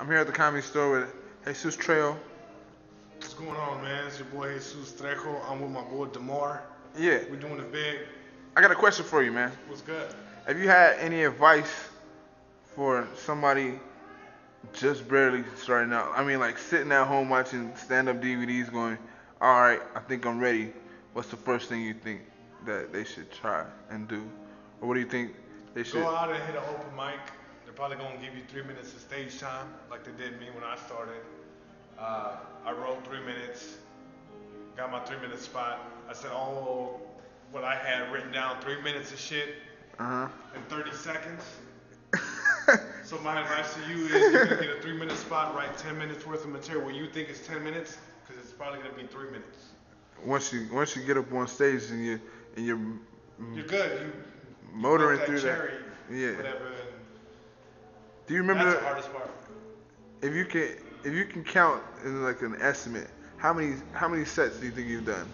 I'm here at the Comedy Store with Jesus Trejo. What's going on, man? It's your boy Jesus Trejo. I'm with my boy Demar. Yeah. We're doing it big. I got a question for you, man. What's good? Have you had any advice for somebody just barely starting out? I mean, like sitting at home watching stand-up DVDs going, all right, I think I'm ready. What's the first thing you think that they should try and do? Or what do you think they should? Go out and hit an open mic. They're probably going to give you 3 minutes of stage time like they did me when I started. I wrote 3 minutes, got my 3 minute spot. I said all what I had written down, 3 minutes of shit in 30 seconds. So my advice to you is you're going to get a 3 minute spot, write 10 minutes worth of material where you think is 10 minutes because it's probably going to be 3 minutes. Once you get up on stage and you're good. You motoring that through cherry, that. Yeah. Whatever. Do you remember that's the hardest part. If you can count in like an estimate, how many sets do you think you've done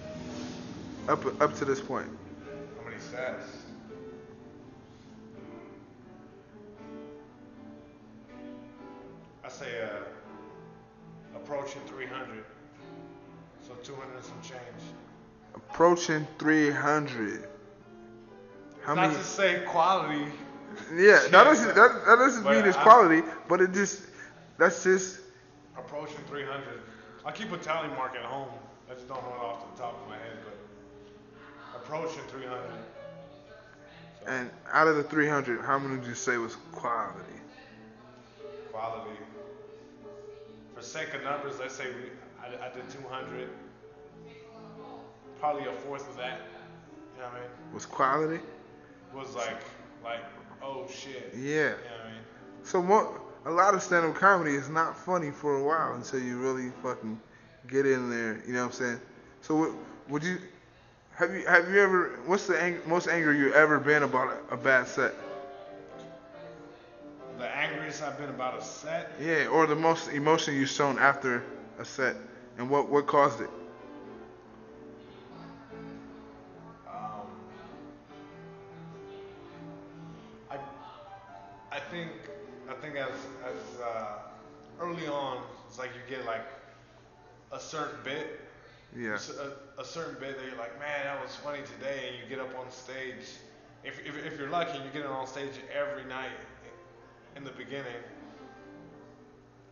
up to this point? How many sets? I say approaching 300. So 200 and some change. Approaching 300. How Not many? to say quality. Yeah, shit, that doesn't mean it's quality, but that's just approaching 300. I keep a tally mark at home. I just don't know it off the top of my head, but approaching 300. So. And out of the 300, how many would you say was quality? Quality. For sake of numbers, let's say I did 200. Probably a fourth of that. You know what I mean? Was quality? Was like, oh shit. Yeah. You know what I mean? So a lot of stand-up comedy is not funny for a while until you really fucking get in there. You know what I'm saying? So would you have you ever? What's the most angry you ever been about a bad set? The angriest I've been about a set? Yeah, or the most emotion you've shown after a set, and what caused it? I think as early on, it's like you get like a certain bit. Yeah. A certain bit that you're like, man, that was funny today, and you get up on stage. If you're lucky, you get on stage every night in the beginning.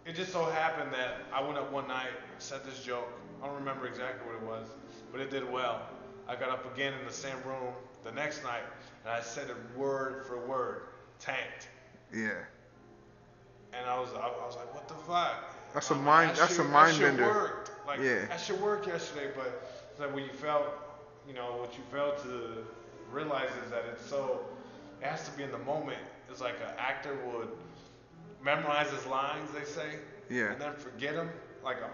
It just so happened that I went up one night, said this joke. I don't remember exactly what it was, but it did well. I got up again in the same room the next night, and I said it word for word, tanked. Yeah. And I was like, what the fuck? That's a mind bender. Worked. Like, yeah. That shit worked yesterday, but it's like what you failed to realize is that it has to be in the moment. It's like an actor would memorize his lines, they say, yeah, and then forget them,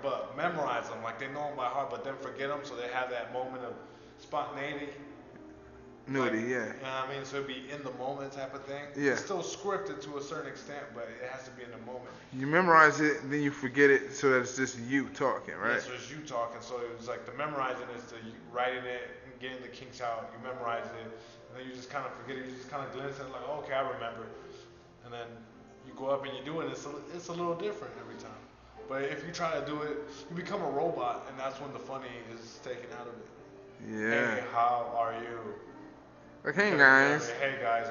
but memorize them, like they know them by heart, but then forget them, so they have that moment of spontaneity. Nudity, yeah. You know what I mean? So it'd be in the moment type of thing. Yeah. It's still scripted to a certain extent, but it has to be in the moment. You memorize it, then you forget it, so that it's just you talking, right? Yeah, so it's you talking. So it was like the memorizing is the writing it and getting the kinks out. You memorize it, and then you just kind of forget it. You just kind of glance at it like, oh, okay, I remember. And then you go up and you do it, and it's a little different every time. But if you try to do it, you become a robot, and that's when the funny is taken out of it. Yeah. Hey, how are you? Like, hey guys.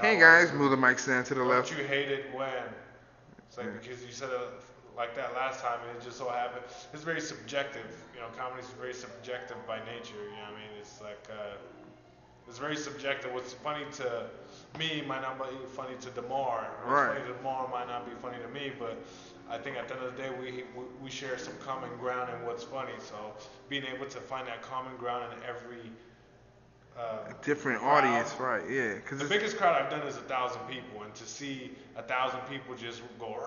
Hey guys. Move the mic stand to the left. Don't you hate it when? It's like because you said it like that last time, and it just so happened. It's very subjective. You know, comedy is very subjective by nature. You know what I mean? It's like it's very subjective. What's funny to me might not be funny to Demar. What's funny to Demar might not be funny to me, but I think at the end of the day we share some common ground in what's funny. So being able to find that common ground in every different crowd. Audience, right? Yeah. The biggest crowd I've done is 1,000 people, and to see 1,000 people just go,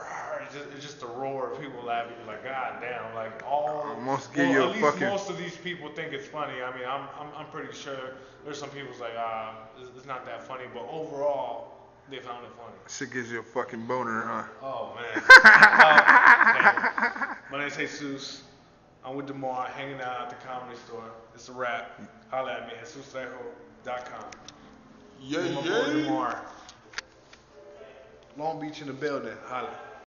it's just a roar of people laughing. You're like, God damn, like almost give you a fucking. Most of these people think it's funny. I mean, I'm pretty sure there's some people's like, it's not that funny, but overall, they found it funny. Shit gives you a fucking boner, huh? Oh man. My name's Jesus. I'm with Demar, hanging out at the Comedy Store. It's a wrap. Holla at me at JesusTrejo.com. Yeah. Demar. Long Beach in the building. Holla.